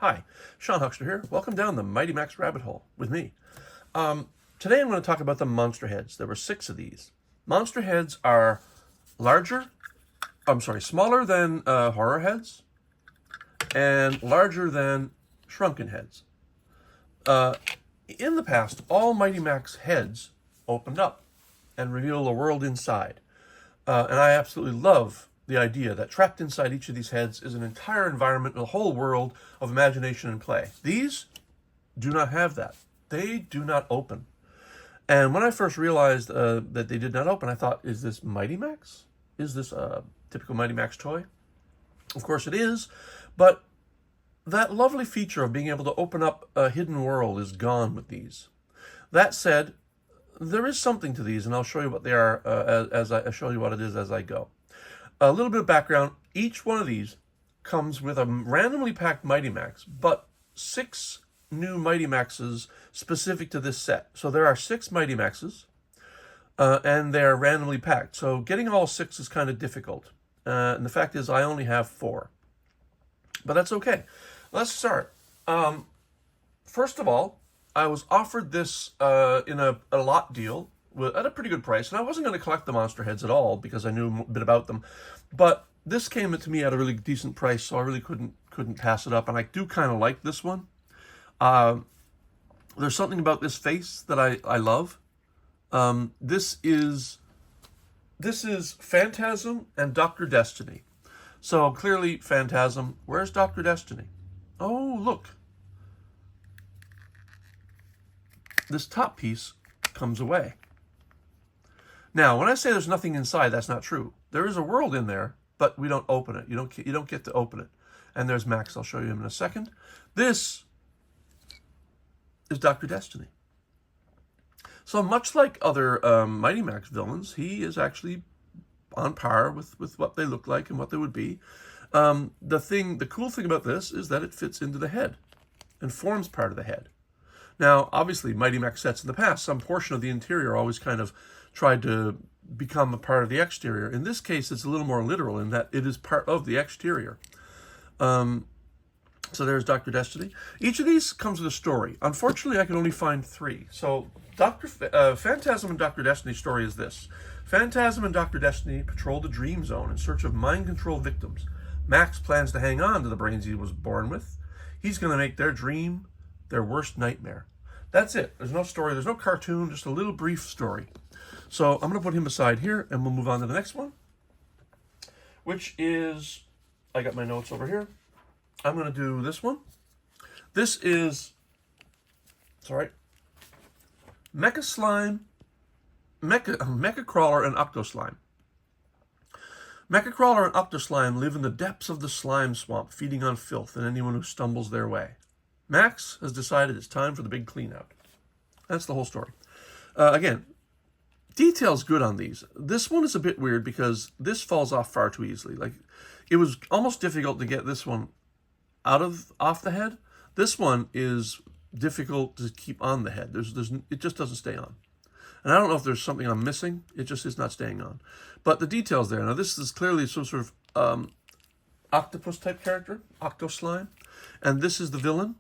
Hi, Sean Huckster here. Welcome down the Mighty Max rabbit hole with me. Today I'm going to talk about the monster heads. There were 6 of these. Monster heads are smaller than horror heads and larger than shrunken heads. In the past, all Mighty Max heads opened up and reveal a world inside. And I absolutely love the idea that trapped inside each of these heads is an entire environment, a whole world of imagination and play. These do not have that. They do not open. And when I first realized that they did not open, I thought, is this Mighty Max? Is this a typical Mighty Max toy? Of course it is, but that lovely feature of being able to open up a hidden world is gone with these. That said, there is something to these, and I'll show you what they are as I show you what it is as I go. A little bit of background. Each one of these comes with a randomly packed Mighty Max, but 6 new Mighty Maxes specific to this set. So there are 6 Mighty Maxes, and they're randomly packed. So getting all 6 is kind of difficult. And the fact is I only have 4. But that's okay. Let's start. First of all, I was offered this in a lot deal at a pretty good price, and I wasn't going to collect the monster heads at all because I knew a bit about them. But this came to me at a really decent price, so I really couldn't pass it up. And I do kind of like this one. There's something about this face that I love. This is Phantasm and Dr. Destiny. So clearly Phantasm. Where's Dr. Destiny? Oh, look. This top piece comes away. Now, when I say there's nothing inside, that's not true. There is a world in there, but we don't open it. You don't get to open it. And there's Max. I'll show you him in a second. This is Dr. Destiny. So much like other Mighty Max villains, he is actually on par with what they look like and what they would be. The cool thing about this is that it fits into the head and forms part of the head. Now, obviously, Mighty Max sets in the past, some portion of the interior always kind of tried to become a part of the exterior. In this case, it's a little more literal in that it is part of the exterior. So there's Dr. Destiny. Each of these comes with a story. Unfortunately, I can only find 3. So Phantasm and Dr. Destiny's story is this. Phantasm and Dr. Destiny patrol the Dream Zone in search of mind-controlled victims. Max plans to hang on to the brains he was born with. He's going to make their dream their worst nightmare. That's it. There's no story. There's no cartoon. Just a little brief story. So I'm going to put him aside here, and we'll move on to the next one, which is, I got my notes over here. I'm going to do this one. This is, Mecha Slime, Mecha Crawler, and Octo Slime. Mecha Crawler and Octo Slime live in the depths of the slime swamp, feeding on filth and anyone who stumbles their way. Max has decided it's time for the big clean out. That's the whole story. Again, detail's good on these. This one is a bit weird because this falls off far too easily. Like, it was almost difficult to get this one off the head. This one is difficult to keep on the head. It just doesn't stay on. And I don't know if there's something I'm missing. It just is not staying on. But the detail's there. Now, this is clearly some sort of octopus type character, Octo Slime. And this is the villain.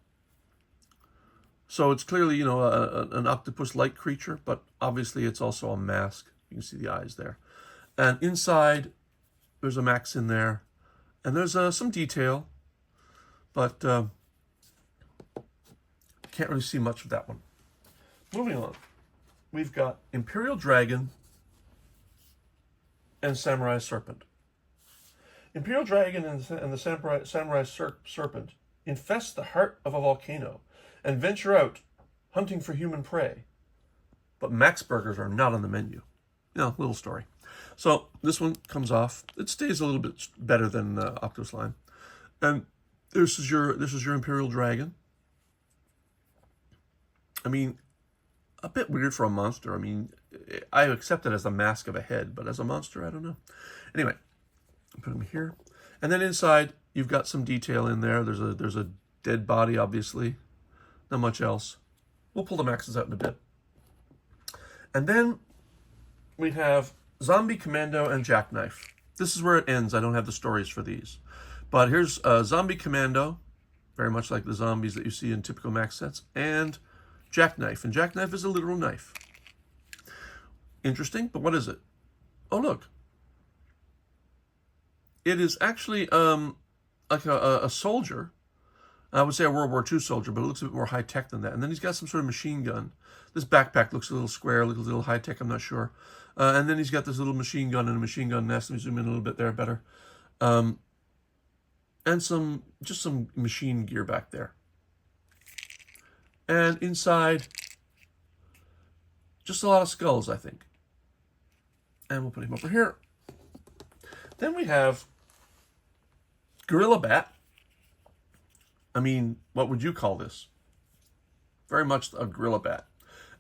So it's clearly, an octopus-like creature, but obviously it's also a mask. You can see the eyes there. And inside, there's a Max in there. And there's some detail, but can't really see much of that one. Moving on, we've got Imperial Dragon and Samurai Serpent. Imperial Dragon and the Samurai Serpent infest the heart of a volcano and venture out hunting for human prey. But Max burgers are not on the menu. Little story. So this one comes off. It stays a little bit better than Octo Slime. And this is your Imperial Dragon. I mean, a bit weird for a monster. I mean, I accept it as the mask of a head, but as a monster, I don't know. Anyway, put him here. And then inside, you've got some detail in there. There's a dead body, obviously. Not much else. We'll pull the Maxes out in a bit. And then we have Zombie Commando and Jackknife. This is where it ends. I don't have the stories for these. But here's Zombie Commando. very much like the zombies that you see in typical Max sets, and jackknife. And jackknife is a literal knife. Interesting, but what is it? Oh, look. It is actually like a soldier. I would say a World War II soldier, but it looks a bit more high-tech than that. And then he's got some sort of machine gun. This backpack looks a little square, looks a little high-tech, I'm not sure. And then he's got this little machine gun and a machine gun nest. Let me zoom in a little bit there better. And just some machine gear back there. And inside, just a lot of skulls, I think. And we'll put him over here. Then we have Gorilla Bat. I mean, what would you call this? Very much a Gorilla Bat.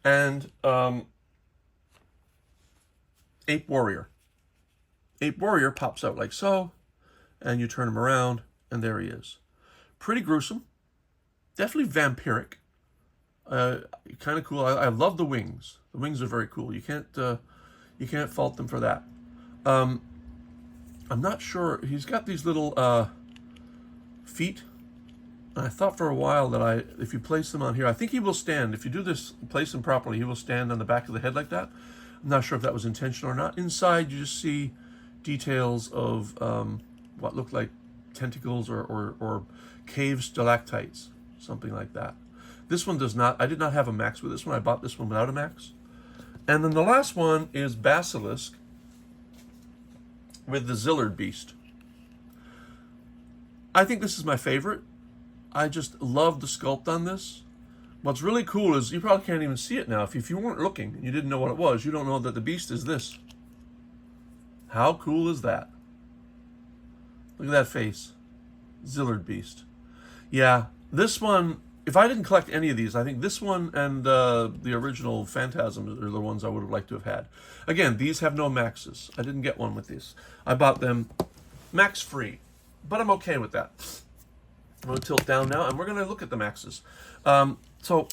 And Ape Warrior. Ape Warrior pops out like so, and you turn him around, and there he is. Pretty gruesome. Definitely vampiric. Kind of cool. I love the wings. The wings are very cool. You can't fault them for that. I'm not sure. He's got these little feet. And I thought for a while that if you place them on here, I think he will stand. If you do this, place him properly, he will stand on the back of the head like that. I'm not sure if that was intentional or not. Inside, you just see details of what look like tentacles or cave stalactites, something like that. This one does not. I did not have a max with this one. I bought this one without a max. And then the last one is Basilisk with the Zillard Beast. I think this is my favorite. I just love the sculpt on this. What's really cool is you probably can't even see it now. If you weren't looking and you didn't know what it was, you don't know that the beast is this. How cool is that? Look at that face. Zillard Beast. Yeah, this one, if I didn't collect any of these, I think this one and the original Phantasm are the ones I would have liked to have had. Again, these have no maxes. I didn't get one with these. I bought them max free, but I'm okay with that. I'm going to tilt down now, and we're going to look at the maxes. So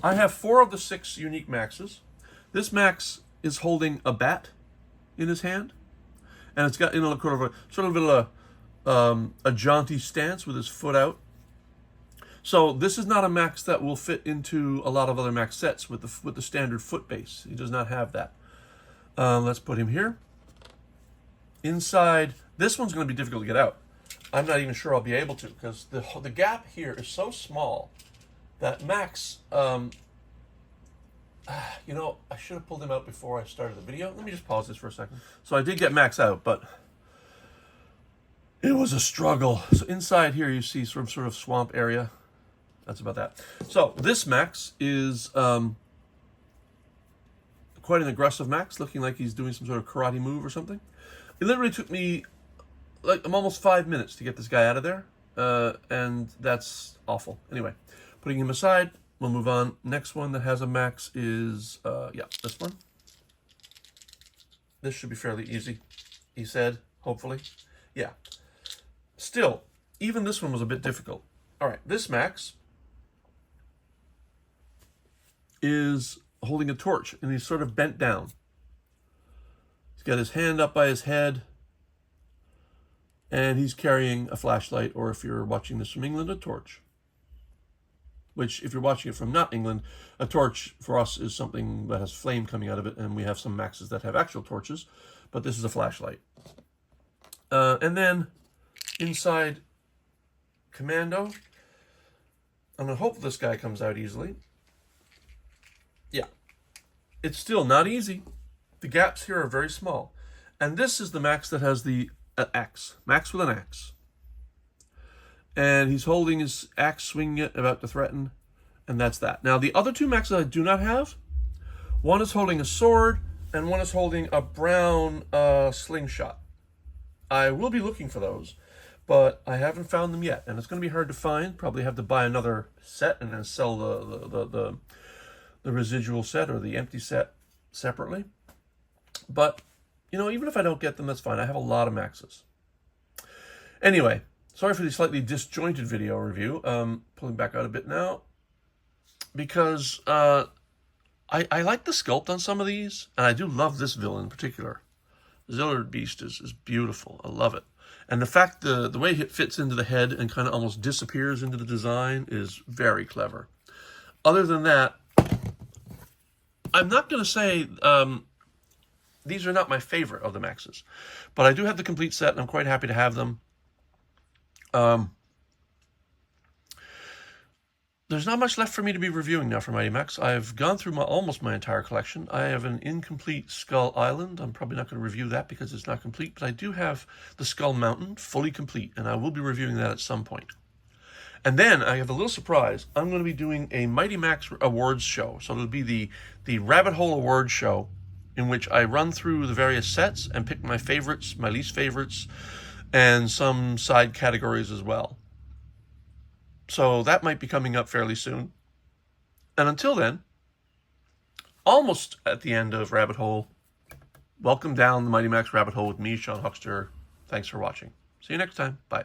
I have 4 of the 6 unique maxes. This max is holding a bat in his hand, and it's got sort of a jaunty stance with his foot out. So this is not a max that will fit into a lot of other max sets with the standard foot base. He does not have that. Let's put him here. Inside, this one's going to be difficult to get out. I'm not even sure I'll be able to, because the gap here is so small that Max, I should have pulled him out before I started the video. Let me just pause this for a second. So I did get Max out, but it was a struggle. So inside here you see some sort of swamp area. That's about that. So this Max is quite an aggressive Max, looking like he's doing some sort of karate move or something. It literally took me almost 5 minutes to get this guy out of there, and that's awful. Anyway, putting him aside, we'll move on. Next one that has a max is, this one. This should be fairly easy, he said, hopefully. Yeah. Still, even this one was a bit difficult. All right, this max is holding a torch, and he's sort of bent down. He's got his hand up by his head, and he's carrying a flashlight, or if you're watching this from England, a torch. Which, if you're watching it from not England, a torch for us is something that has flame coming out of it, and we have some maxes that have actual torches, but this is a flashlight. And then, inside Commando, I'm going to hope this guy comes out easily. Yeah. It's still not easy. The gaps here are very small. And this is the max that has the axe. Max with an axe. And he's holding his axe, swinging it, about to threaten. And that's that. Now, the other 2 maxes I do not have, one is holding a sword, and one is holding a brown slingshot. I will be looking for those, but I haven't found them yet. And it's going to be hard to find. Probably have to buy another set and then sell the residual set or the empty set separately. But, even if I don't get them, that's fine. I have a lot of maxes. Anyway, sorry for the slightly disjointed video review. Pulling back out a bit now, because I like the sculpt on some of these, and I do love this villain in particular. Zillard Beast is beautiful. I love it. And the fact the way it fits into the head and kind of almost disappears into the design is very clever. Other than that, I'm not going to say these are not my favorite of the Maxes, but I do have the complete set, and I'm quite happy to have them. There's not much left for me to be reviewing now for Mighty Max. I've gone through almost my entire collection. I have an incomplete Skull Island. I'm probably not going to review that because it's not complete, but I do have the Skull Mountain fully complete, and I will be reviewing that at some point. And then I have a little surprise. I'm going to be doing a Mighty Max Awards show. So it'll be the Rabbit Hole Awards show, in which I run through the various sets and pick my favorites, my least favorites, and some side categories as well. So that might be coming up fairly soon. And until then, almost at the end of Rabbit Hole, welcome down the Mighty Max Rabbit Hole with me, Sean Huckster. Thanks for watching. See you next time. Bye.